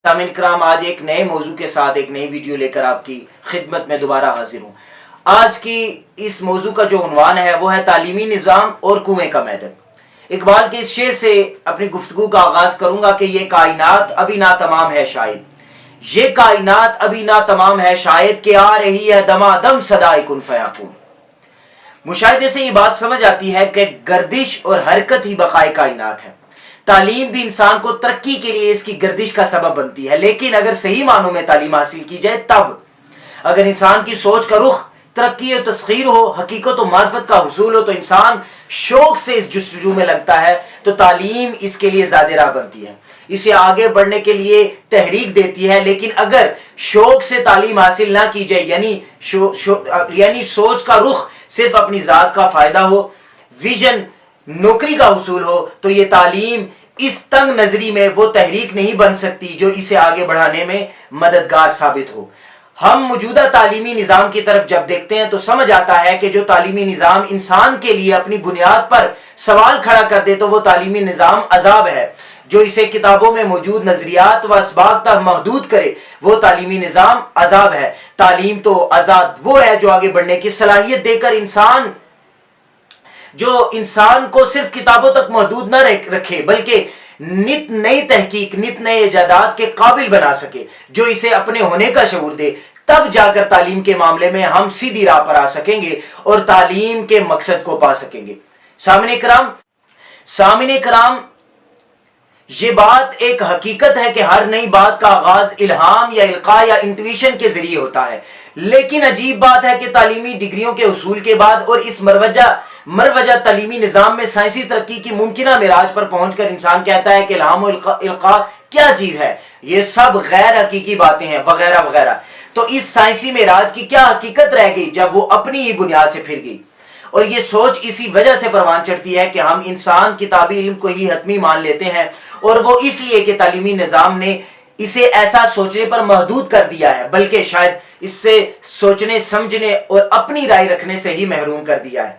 सामिन कराम, आज एक नए मौजू के साथ एक नई वीडियो लेकर आपकी खिदमत में दोबारा हाजिर हूँ। आज की इस मौजू का जो उन्वान है वो है तालीमी निज़ाम और कुएं का मैदान। इकबाल के इस शेर से अपनी गुफ्तगू का आगाज करूंगा कि ये कायनात अभी ना तमाम है शायद, ये कायनात अभी ना तमाम है शायद, कि आ रही है दमादम सदाए कुन फयाकुन। मुशाहिदे से ये बात समझ आती है कि गर्दिश और हरकत ही बकाए कायनात है। तालीम भी इंसान को तरक्की के लिए इसकी गर्दिश का सबब बनती है, लेकिन अगर सही मानों में तालीम हासिल की जाए तब, अगर इंसान की सोच का रुख तरक्की और तस्खीर हो, हकीकत और मार्फत का हुसूल हो, तो इंसान शौक से इस जुस्तजू में लगता है, तो तालीम इसके लिए ज़ादे राह बनती है, इसे आगे बढ़ने के लिए तहरीक देती है। लेकिन अगर शौक से तालीम हासिल ना की जाए, यानी सोच का रुख सिर्फ अपनी ज़ात का फ़ायदा हो, विजन नौकरी का हुसूल हो, तो ये तालीम इस तंग नजरी में वो तहरीक नहीं बन सकती जो इसे आगे बढ़ाने में मददगार साबित हो। हम मौजूदा तालीमी निज़ाम की तरफ जब देखते हैं तो समझ आता है कि जो तालीमी निज़ाम इंसान के लिए अपनी बुनियाद पर सवाल खड़ा कर दे, तो वो तालीमी निज़ाम अजाब है। जो इसे किताबों में मौजूद नजरियात व असबाब तक महदूद करे, वो तालीमी निज़ाम अजाब है। तालीम तो आज़ाद वो है जो आगे बढ़ने की सलाहियत देकर जो इंसान को सिर्फ किताबों तक महदूद न रखे, बल्कि नित नई तहकीक, नित नए इजादात के काबिल बना सके, जो इसे अपने होने का शऊर दे। तब जाकर तालीम के मामले में हम सीधी राह पर आ सकेंगे और तालीम के मकसद को पा सकेंगे। सामिने कराम, ये बात एक हकीकत है कि हर नई बात का आगाज इल्हाम या इल्का या इंट्यूशन के जरिए होता है। लेकिन अजीब बात है कि तालीमी डिग्रियों के उसूल के बाद और इस मरवजा तालीमी निज़ाम में साइंसी तरक्की की मुमकिना मिराज पर पहुंचकर इंसान कहता है कि इल्हाम और इल्का क्या चीज है, ये सब गैर हकीकी बातें हैं वगैरह वगैरह। तो इस साइंसी मिराज की क्या हकीकत रह गई जब वो अपनी ही बुनियाद से फिर गई। और ये सोच इसी वजह से परवान चढ़ती है कि हम इंसान किताबी इल्म को ही हतमी मान लेते हैं, और वो इसलिए कि तालीमी निज़ाम ने इसे ऐसा सोचने पर महदूद कर दिया है, बल्कि शायद इससे सोचने समझने और अपनी राय रखने से ही महरूम कर दिया है।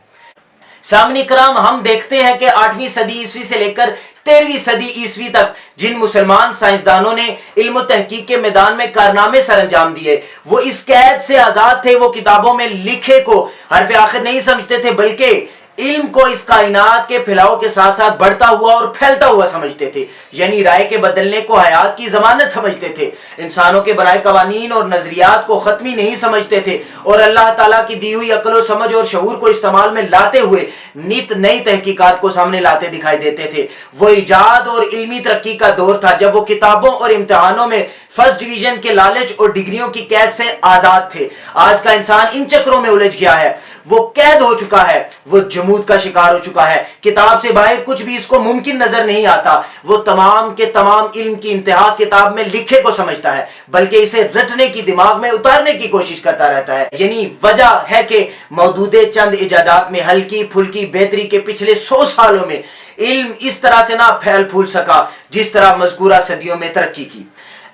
सामने कराम, हम देखते हैं कि 8वीं सदी ईस्वी से लेकर 13वीं सदी ईस्वी तक जिन मुसलमान साइंसदानों ने इल्म तहकीक के मैदान में कारनामे सरअंजाम दिए, वो इस कैद से आजाद थे। वो किताबों में लिखे को हरफ आखिर नहीं समझते थे, बल्कि इल्म को इस कायनात के फैलाव के साथ साथ बढ़ता हुआ और फैलता हुआ समझते थे, यानी राय के बदलने को हयात की जमानत समझते थे। इंसानों के बनाए कवानीन और नजरियात को खत्मी नहीं समझते थे, और अल्लाह ताला की दी हुई अक्ल समझ और शऊर को इस्तेमाल में लाते हुए नित नई तहकीकात को सामने लाते दिखाई देते थे। वो इजाद और इल्मी तरक्की का दौर था जब वो किताबों और इम्तिहानों में फर्स्ट डिवीजन के लालच और डिग्रियों की कैद से आजाद थे। आज का इंसान इन चक्रों में उलझ गया है, वो कैद हो चुका है, वो जमूद का शिकार हो चुका है। किताब से बाहर कुछ भी इसको मुमकिन नजर नहीं आता। वो तमाम के तमाम इल्म की इंतहा किताब में लिखे को समझता है, बल्कि इसे रटने की, दिमाग में उतारने की कोशिश करता रहता है। यानी वजह है कि मौजूदे चंद इजादात में हल्की फुल्की बेहतरी के पिछले 100 सालों में इल्म इस तरह से ना फैल फूल सका जिस तरह मज़कूरा सदियों में तरक्की की।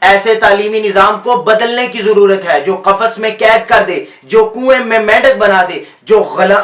ऐसे तालीमी निज़ाम को बदलने की जरूरत है जो कफस में कैद कर दे, जो कुएं में मेंढक बना दे, जो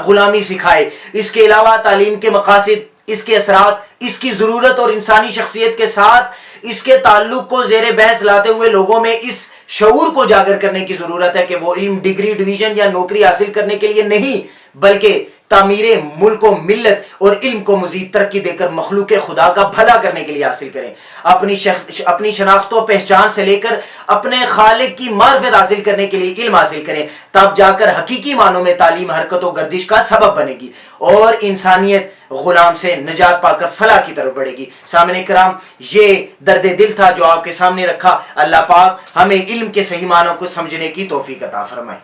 गुलामी सिखाए। इसके अलावा तालीम के मकासद, इसके असरात, इसकी जरूरत और इंसानी शख्सियत के साथ इसके ताल्लुक को ज़ेरे बहस लाते हुए लोगों में इस शऊर को जागर करने की जरूरत है कि वो इल्म डिग्री, डिवीजन या नौकरी हासिल करने के लिए नहीं, बल्कि तामीरे मुल्क व मिल्लत और इल्म को मजीद तरक्की देकर मखलूक खुदा का भला करने के लिए हासिल करें। अपनी शनाख्त व पहचान से लेकर अपने खालिक की मार्फत हासिल करने के लिए इल्म हासिल करें। तब जाकर हकीकी मानों में तालीम हरकत व गर्दिश का सबब बनेगी और इंसानियत गुलाम से निजात पाकर फलाह की तरफ बढ़ेगी। सामने कराम, ये दर्द दिल था जो आपके सामने रखा। अल्लाह पाक हमें इल्म के सही मानों को समझने की तौफीक अता फरमाए।